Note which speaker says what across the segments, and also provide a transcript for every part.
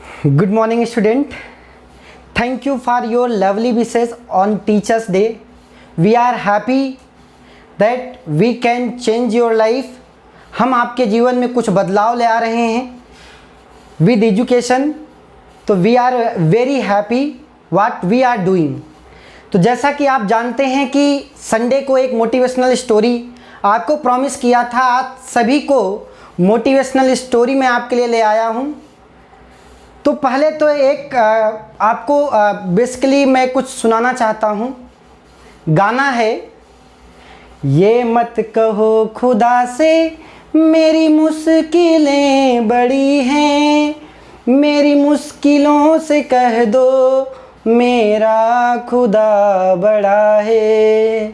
Speaker 1: Good morning, student. Thank you for your lovely wishes on Teachers' Day. We are happy that we can change your life. हम आपके जीवन में कुछ बदलाव ले आ रहे हैं with education. तो we are very happy what we are doing. तो जैसा कि आप जानते हैं कि संडे को एक मोटिवेशनल स्टोरी आपको प्रॉमिस किया था, आज सभी को मोटिवेशनल स्टोरी मैं आपके लिए ले आया हूँ। तो पहले तो एक आपको बेसिकली मैं कुछ सुनाना चाहता हूँ। गाना है, ये मत कहो खुदा से मेरी मुश्किलें बड़ी हैं, मेरी मुश्किलों से कह दो मेरा खुदा बड़ा है,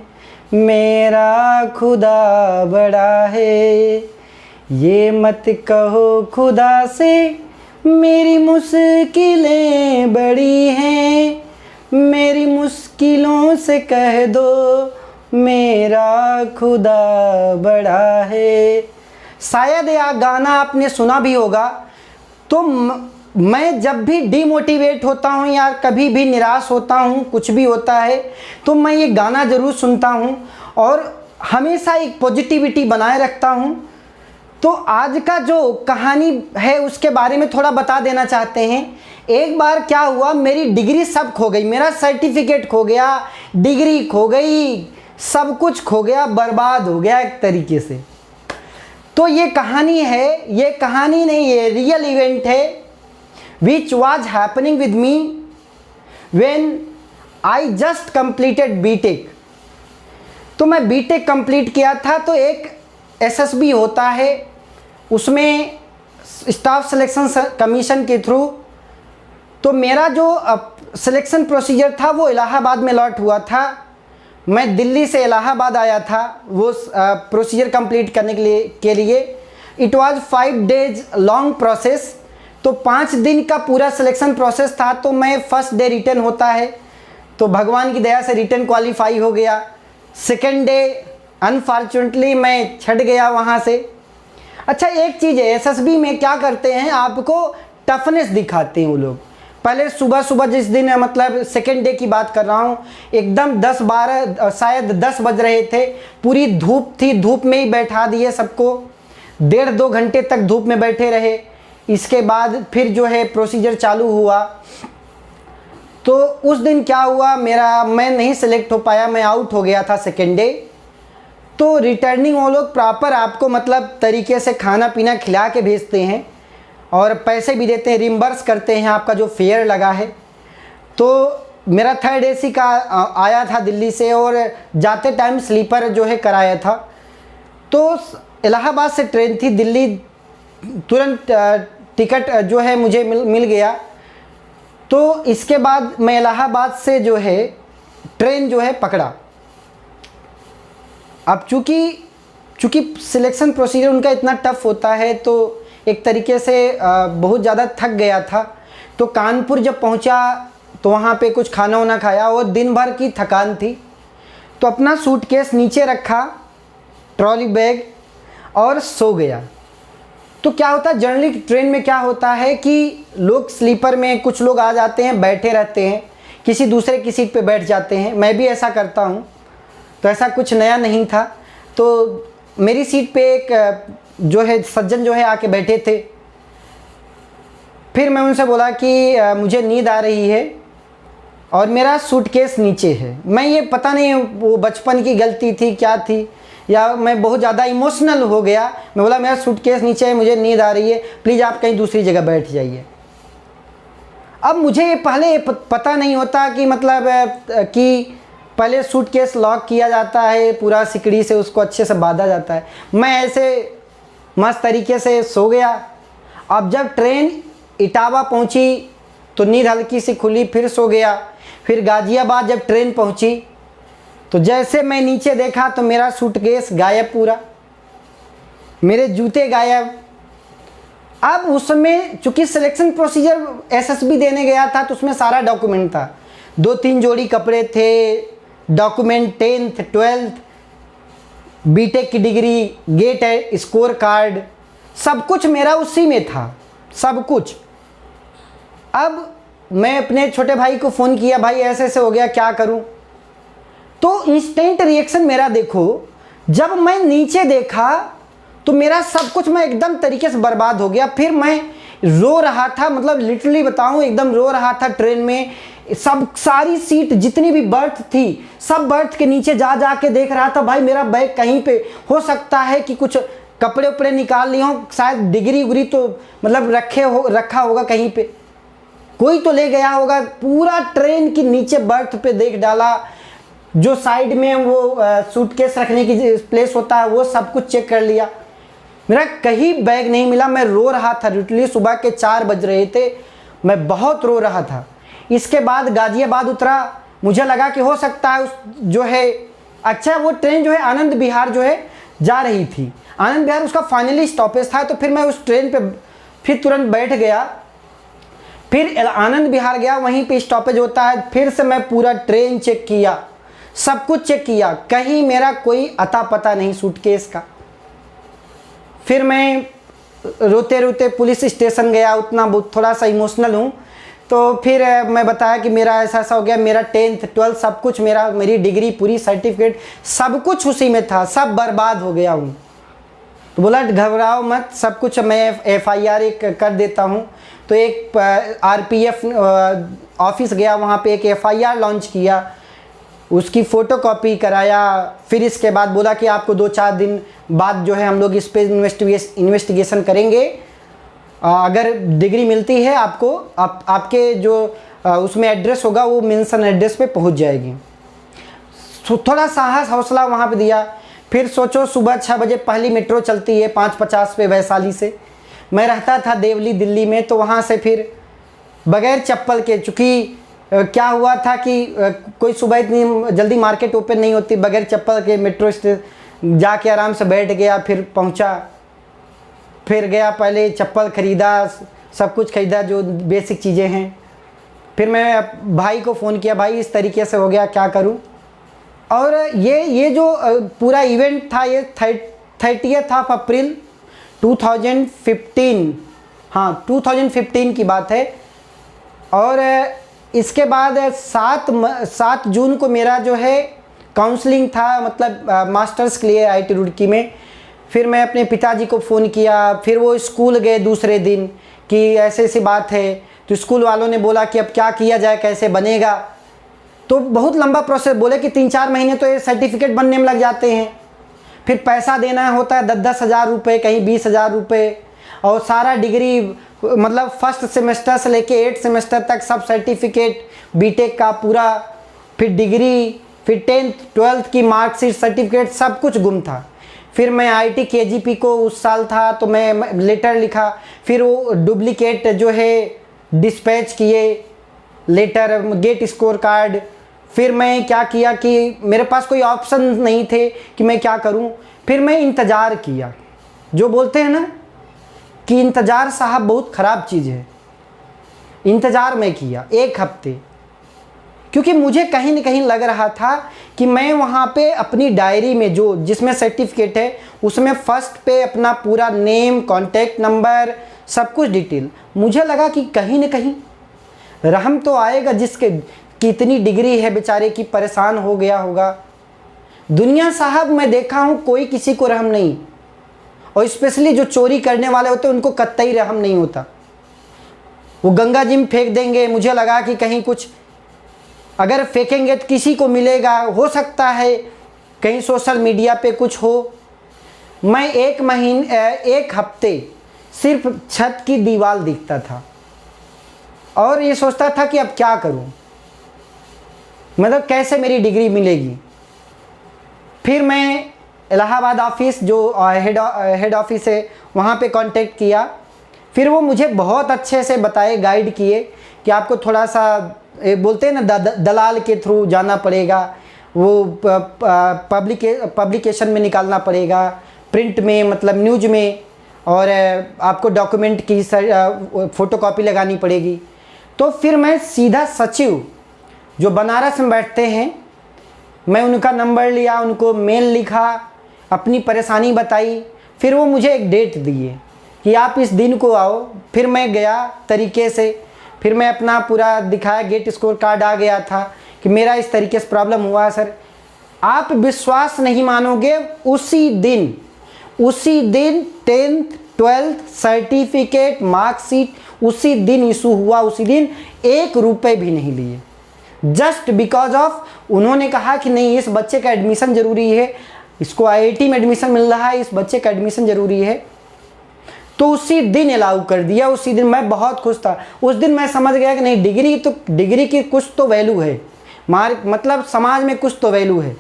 Speaker 1: मेरा खुदा बड़ा है। ये मत कहो खुदा से मेरी मुश्किलें बड़ी हैं, मेरी मुश्किलों से कह दो मेरा खुदा बड़ा है। शायद यह गाना आपने सुना भी होगा। तो मैं जब भी डिमोटिवेट होता हूँ या कभी भी निराश होता हूँ, कुछ भी होता है, तो मैं ये गाना ज़रूर सुनता हूँ और हमेशा एक पॉजिटिविटी बनाए रखता हूँ। तो आज का जो कहानी है उसके बारे में थोड़ा बता देना चाहते हैं। एक बार क्या हुआ, मेरी डिग्री सब खो गई, मेरा सर्टिफिकेट खो गया, डिग्री खो गई, सब कुछ खो गया, बर्बाद हो गया एक तरीके से। तो ये कहानी है, ये कहानी नहीं, ये रियल इवेंट है which was happening with me when I just completed BTech. तो मैं बीटेक कंप्लीट किया था, तो एक एसएसबी होता है, उसमें स्टाफ सिलेक्शन कमीशन के थ्रू। तो मेरा जो सिलेक्शन प्रोसीजर था वो इलाहाबाद में लॉट हुआ था। मैं दिल्ली से इलाहाबाद आया था वो प्रोसीजर कंप्लीट करने के लिए। It was 5 days long process. तो 5 दिन का पूरा सिलेक्शन प्रोसेस था। तो मैं फर्स्ट डे रिटर्न होता है, तो भगवान की दया से रिटर्न क्वालिफाई हो गया। सेकेंड डे अनफॉर्चुनेटली मैं छट गया वहाँ से। अच्छा, एक चीज़ है, एसएसबी में क्या करते हैं, आपको टफनेस दिखाते हैं वो लोग। पहले सुबह सुबह जिस दिन, मतलब सेकेंड डे की बात कर रहा हूँ, एकदम 10-12 शायद 10 बज रहे थे, पूरी धूप थी, धूप में ही बैठा दिए सबको, 1.5-2 घंटे तक धूप में बैठे रहे। इसके बाद फिर जो है प्रोसीजर चालू हुआ। तो उस दिन क्या हुआ, मैं नहीं सिलेक्ट हो पाया, मैं आउट हो गया था सेकेंड डे। तो रिटर्निंग वो लोग प्रॉपर आपको मतलब तरीके से खाना पीना खिला के भेजते हैं और पैसे भी देते हैं, रिम्बर्स करते हैं आपका जो फेयर लगा है। तो मेरा 3rd AC का आया था दिल्ली से, और जाते टाइम स्लीपर जो है कराया था। तो इलाहाबाद से ट्रेन थी दिल्ली, तुरंत टिकट जो है मुझे मिल गया। तो इसके बाद मैं इलाहाबाद से जो है ट्रेन जो है पकड़ा। अब चूँकि सिलेक्शन प्रोसीजर उनका इतना टफ होता है, तो एक तरीके से बहुत ज़्यादा थक गया था। तो कानपुर जब पहुंचा तो वहाँ पे कुछ खाना वाना खाया और दिन भर की थकान थी। तो अपना सूटकेस नीचे रखा, ट्रॉली बैग, और सो गया। तो क्या होता है, जनरली ट्रेन में क्या होता है कि लोग स्लीपर में कुछ लोग आ जाते हैं, बैठे रहते हैं, किसी दूसरे की सीट पे बैठ जाते हैं। मैं भी ऐसा करता हूँ। तो ऐसा कुछ नया नहीं था। तो मेरी सीट पे एक जो है सज्जन जो है आके बैठे थे। फिर मैं उनसे बोला कि मुझे नींद आ रही है और मेरा सूटकेस नीचे है। मैं ये पता नहीं वो बचपन की गलती थी क्या थी, या मैं बहुत ज़्यादा इमोशनल हो गया। मैं बोला मेरा सूटकेस नीचे है, मुझे नींद आ रही है, प्लीज़ आप कहीं दूसरी जगह बैठ जाइए। अब मुझे पहले पता नहीं होता कि मतलब कि पहले सूटकेस लॉक किया जाता है, पूरा सिकड़ी से उसको अच्छे से बांधा जाता है। मैं ऐसे मस्त तरीके से सो गया। अब जब ट्रेन इटावा पहुंची तो नींद हल्की सी खुली, फिर सो गया। फिर गाज़ियाबाद जब ट्रेन पहुंची तो जैसे मैं नीचे देखा तो मेरा सूटकेस गायब पूरा, मेरे जूते गायब। अब उसमें चूँकि सिलेक्शन प्रोसीजर एसएसबी देने गया था, तो उसमें सारा डॉक्यूमेंट था। 2-3 जोड़ी कपड़े थे, डॉक्यूमेंट 10th 12th, बीटेक की डिग्री, स्कोर कार्ड, सब कुछ मेरा उसी में था, सब कुछ। अब मैं अपने छोटे भाई को फ़ोन किया, भाई ऐसे ऐसे हो गया, क्या करूं? तो इंस्टेंट रिएक्शन मेरा देखो, जब मैं नीचे देखा तो मेरा सब कुछ मैं एकदम तरीके से बर्बाद हो गया। फिर मैं रो रहा था, मतलब लिटरली बताऊं एकदम रो रहा था ट्रेन में। सब सारी सीट जितनी भी बर्थ थी, सब बर्थ के नीचे जा जा के देख रहा था, भाई मेरा बैग कहीं पे हो सकता है कि कुछ कपड़े उपड़े निकाल लिए हों, शायद डिग्री उग्री तो मतलब रखा होगा कहीं पे, कोई तो ले गया होगा। पूरा ट्रेन की नीचे बर्थ पे देख डाला, जो साइड में वो सूटकेस रखने की प्लेस होता है वो सब कुछ चेक कर लिया। मेरा कहीं बैग नहीं मिला। मैं रो रहा था लिटरली, सुबह के 4 बज रहे थे, मैं बहुत रो रहा था। इसके बाद गाजियाबाद उतरा, मुझे लगा कि हो सकता है उस जो है, अच्छा वो ट्रेन जो है आनंद विहार जो है जा रही थी, आनंद विहार उसका फाइनली स्टॉपेज था। तो फिर मैं उस ट्रेन पे फिर तुरंत बैठ गया, फिर आनंद विहार गया, वहीं पे स्टॉपेज होता है। फिर से मैं पूरा ट्रेन चेक किया, सब कुछ चेक किया, कहीं मेरा कोई अता पता नहीं सूटकेस का। फिर मैं रोते रोते पुलिस स्टेशन गया, उतना थोड़ा सा इमोशनल हूँ। तो फिर मैं बताया कि मेरा ऐसा ऐसा हो गया, मेरा 10th 12th सब कुछ, मेरी डिग्री पूरी, सर्टिफिकेट सब कुछ उसी में था, सब बर्बाद हो गया हूँ। तो बोला घबराओ मत, सब कुछ मैं FIR एक कर देता हूँ। तो एक RPF ऑफिस गया, वहाँ पे एक FIR लॉन्च किया, उसकी फ़ोटोकॉपी कराया। फिर इसके बाद बोला कि आपको 2-4 दिन बाद जो है हम लोग इस पर इन्वेस्टिगेशन करेंगे, अगर डिग्री मिलती है आपको, आपके जो उसमें एड्रेस होगा वो मेंशन एड्रेस पे पहुंच जाएगी। थोड़ा साहस हौसला वहाँ पे दिया। फिर सोचो सुबह 6 बजे पहली मेट्रो चलती है 5:50 पे वैशाली से। मैं रहता था देवली दिल्ली में, तो वहाँ से फिर बगैर चप्पल के, चूँकि क्या हुआ था कि कोई सुबह इतनी जल्दी मार्केट ओपन नहीं होती, बगैर चप्पल के मेट्रो स्टेशन जाके आराम से बैठ गया, फिर पहुंचा, फिर गया, पहले चप्पल ख़रीदा, सब कुछ ख़रीदा जो बेसिक चीज़ें हैं। फिर मैं भाई को फ़ोन किया, भाई इस तरीके से हो गया, क्या करूं? और ये जो पूरा इवेंट था ये 30th ऑफ अप्रैल 2015, हाँ 2015 की बात है। और इसके बाद 7 जून को मेरा जो है काउंसलिंग था, मतलब मास्टर्स के लिए IIT रुड़की में। फिर मैं अपने पिताजी को फ़ोन किया, फिर वो स्कूल गए दूसरे दिन कि ऐसे ऐसी बात है। तो स्कूल वालों ने बोला कि अब क्या किया जाए, कैसे बनेगा। तो बहुत लंबा प्रोसेस, बोले कि 3-4 महीने तो ये सर्टिफिकेट बनने में लग जाते हैं, फिर पैसा देना होता है 10-10 हज़ार रुपये, कहीं 20 हज़ार रुपये, और सारा डिग्री मतलब फर्स्ट सेमेस्टर से लेके 8 सेमेस्टर तक सब सर्टिफिकेट, बीटेक का पूरा, फिर डिग्री, फिर 10th 12th की मार्कशीट, सर्टिफिकेट, सब कुछ गुम था। फिर मैं IIT KGP को उस साल था तो मैं लेटर लिखा, फिर वो डुप्लीकेट जो है डिस्पैच किए लेटर, गेट स्कोर कार्ड। फिर मैं क्या किया कि मेरे पास कोई ऑप्शन नहीं थे कि मैं क्या करूं। फिर मैं इंतज़ार किया, जो बोलते हैं ना कि इंतज़ार साहब बहुत ख़राब चीज़ है। इंतज़ार मैं किया 1 हफ्ते, क्योंकि मुझे कहीं न कहीं लग रहा था कि मैं वहाँ पे अपनी डायरी में जो जिसमें सर्टिफिकेट है उसमें फर्स्ट पे अपना पूरा नेम, कॉन्टैक्ट नंबर, सब कुछ डिटेल, मुझे लगा कि कहीं न कहीं रहम तो आएगा जिसके कितनी डिग्री है बेचारे की, परेशान हो गया होगा। दुनिया साहब मैं देखा हूँ कोई किसी को रहम नहीं, और स्पेशली जो चोरी करने वाले होते हैं उनको कतई रहम नहीं होता। वो गंगा जी में फेंक देंगे। मुझे लगा कि कहीं कुछ अगर फेंकेंगे तो किसी को मिलेगा, हो सकता है कहीं सोशल मीडिया पे कुछ हो। मैं 1 हफ्ते सिर्फ छत की दीवार दिखता था और ये सोचता था कि अब क्या करूं, मतलब कैसे मेरी डिग्री मिलेगी। फिर मैं इलाहाबाद ऑफिस जो हेड ऑफिस है वहाँ पे कांटेक्ट किया। फिर वो मुझे बहुत अच्छे से बताए, गाइड किए कि आपको थोड़ा सा बोलते हैं ना दलाल के थ्रू जाना पड़ेगा, वो पब्लिकेशन में निकालना पड़ेगा, प्रिंट में मतलब न्यूज में, और आपको डॉक्यूमेंट की फ़ोटोकॉपी लगानी पड़ेगी। तो फिर मैं सीधा सचिव जो बनारस में बैठते हैं, मैं उनका नंबर लिया, उनको मेल लिखा, अपनी परेशानी बताई। फिर वो मुझे एक डेट दिए कि आप इस दिन को आओ। फिर मैं गया तरीके से, फिर मैं अपना पूरा दिखाया, गेट स्कोर कार्ड आ गया था कि मेरा इस तरीके से प्रॉब्लम हुआ सर। आप विश्वास नहीं मानोगे, उसी दिन 10th 12th सर्टिफिकेट मार्कशीट उसी दिन इशू हुआ, उसी दिन 1 रुपये भी नहीं लिए। जस्ट बिकॉज ऑफ उन्होंने कहा कि नहीं, इस बच्चे का एडमिशन ज़रूरी है, इसको IIT में एडमिशन मिल रहा है, इस बच्चे का एडमिशन ज़रूरी है, तो उसी दिन अलाउ कर दिया। उसी दिन मैं बहुत खुश था। उस दिन मैं समझ गया कि नहीं, डिग्री की कुछ तो वैल्यू है, मतलब समाज में कुछ तो वैल्यू है।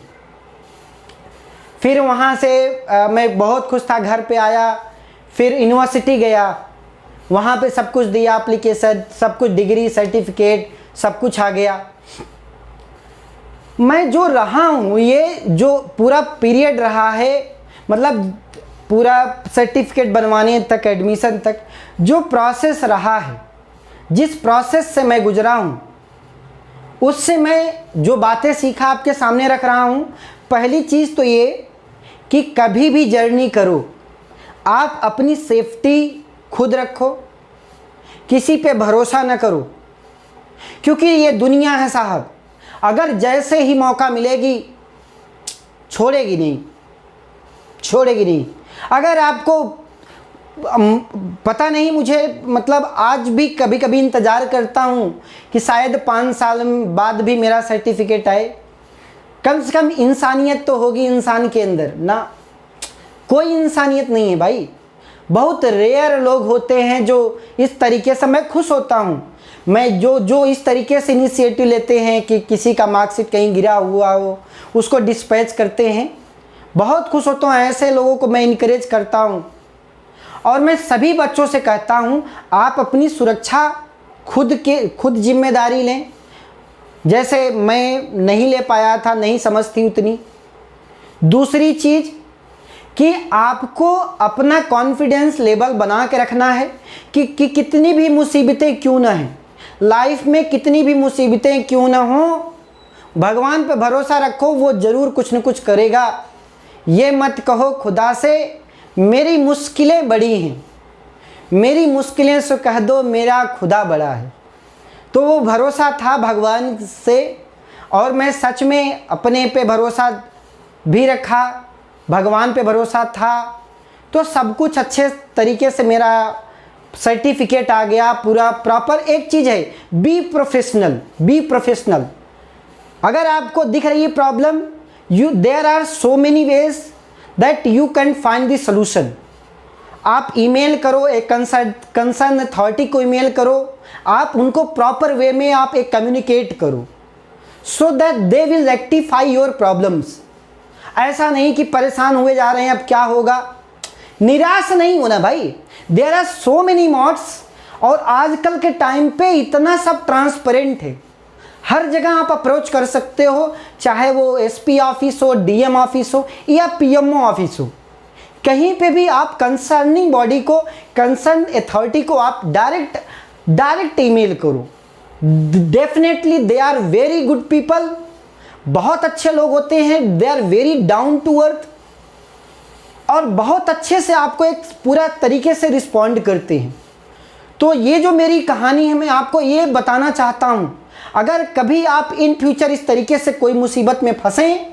Speaker 1: फिर वहाँ से मैं बहुत खुश था, घर पे आया, फिर यूनिवर्सिटी गया, वहाँ पे सब कुछ दिया, एप्लीकेशन, सब कुछ, डिग्री सर्टिफिकेट सब कुछ आ गया। मैं जो रहा हूँ, ये जो पूरा पीरियड रहा है, मतलब पूरा सर्टिफिकेट बनवाने तक, एडमिशन तक जो प्रोसेस रहा है, जिस प्रोसेस से मैं गुजरा हूँ, उससे मैं जो बातें सीखा आपके सामने रख रहा हूँ। पहली चीज़ तो ये कि कभी भी जर्नी करो, आप अपनी सेफ्टी खुद रखो, किसी पे भरोसा न करो, क्योंकि ये दुनिया है साहब, अगर जैसे ही मौका मिलेगी छोड़ेगी नहीं। अगर आपको पता नहीं, मुझे मतलब आज भी कभी कभी इंतज़ार करता हूँ कि शायद 5 साल बाद भी मेरा सर्टिफिकेट आए। कम से कम इंसानियत तो होगी इंसान के अंदर ना। कोई इंसानियत नहीं है भाई। बहुत रेयर लोग होते हैं जो इस तरीके से, मैं खुश होता हूँ, मैं जो इस तरीके से इनिशिएटिव लेते हैं कि किसी का मार्कशीट कहीं गिरा हुआ हो उसको डिस्पैच करते हैं, बहुत खुश होता हूँ। ऐसे लोगों को मैं इनकरेज करता हूँ। और मैं सभी बच्चों से कहता हूँ, आप अपनी सुरक्षा खुद जिम्मेदारी लें। जैसे मैं नहीं ले पाया था, नहीं समझती उतनी। दूसरी चीज़ कि आपको अपना कॉन्फिडेंस लेवल बना के रखना है कि कितनी भी मुसीबतें क्यों ना हैं लाइफ में, कितनी भी मुसीबतें क्यों ना हो, भगवान पे भरोसा रखो, वो ज़रूर कुछ न कुछ करेगा। ये मत कहो खुदा से मेरी मुश्किलें बड़ी हैं, मेरी मुश्किलें से कह दो मेरा खुदा बड़ा है। तो वो भरोसा था भगवान से, और मैं सच में अपने पे भरोसा भी रखा, भगवान पे भरोसा था, तो सब कुछ अच्छे तरीके से मेरा सर्टिफिकेट आ गया पूरा प्रॉपर। एक चीज़ है, बी प्रोफेशनल। अगर आपको दिख रही है problem, there are so many ways that you can find the solution. आप ईमेल करो, एक कंसर्न अथॉरिटी को ईमेल करो, आप उनको प्रॉपर वे में आप एक कम्युनिकेट करो, सो that they will rectify your problems. ऐसा नहीं कि परेशान हुए जा रहे हैं अब क्या होगा, निराश नहीं होना भाई। There are so many modes, और आजकल के टाइम पे इतना सब ट्रांसपेरेंट है, हर जगह आप अप्रोच कर सकते हो, चाहे वो SP ऑफिस हो, DM ऑफिस हो या PMO ऑफिस हो, कहीं पे भी आप कंसर्निंग बॉडी को, कंसर्न अथॉरिटी को आप डायरेक्ट ईमेल करो। Definitely they are very good people, बहुत अच्छे लोग होते हैं, they are very down to earth, और बहुत अच्छे से आपको एक पूरा तरीके से रिस्पॉन्ड करते हैं। तो ये जो मेरी कहानी है, मैं आपको ये बताना चाहता हूँ, अगर कभी आप इन फ्यूचर इस तरीके से कोई मुसीबत में फंसें,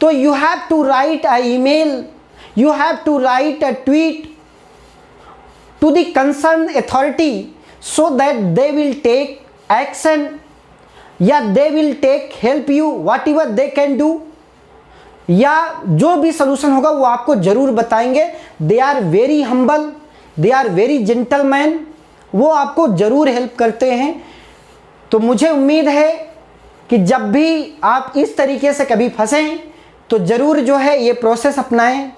Speaker 1: तो you have to write a email, you have to write a tweet to the concern authority, so that they will take action, या they will take help you whatever they can do, या जो भी solution होगा वो आपको ज़रूर बताएंगे। They are very humble, they are very gentleman, वो आपको ज़रूर हेल्प करते हैं। तो मुझे उम्मीद है कि जब भी आप इस तरीके से कभी फंसें तो ज़रूर जो है ये प्रोसेस अपनाएं।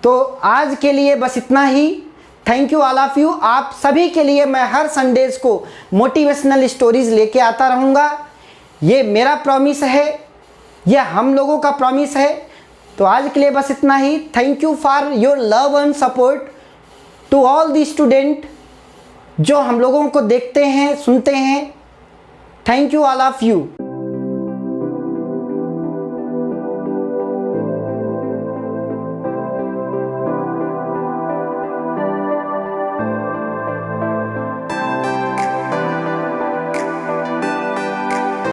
Speaker 1: तो आज के लिए बस इतना ही। Thank you all of you. आप सभी के लिए मैं हर संडेज़ को मोटिवेशनल स्टोरीज़ लेके आता रहूँगा। ये मेरा प्रॉमिस है, ये हम लोगों का प्रॉमिस है। तो आज के लिए बस इतना ही। Thank you for your love and support to all the student जो हम लोगों को देखते हैं, सुनते हैं। Thank you all of you.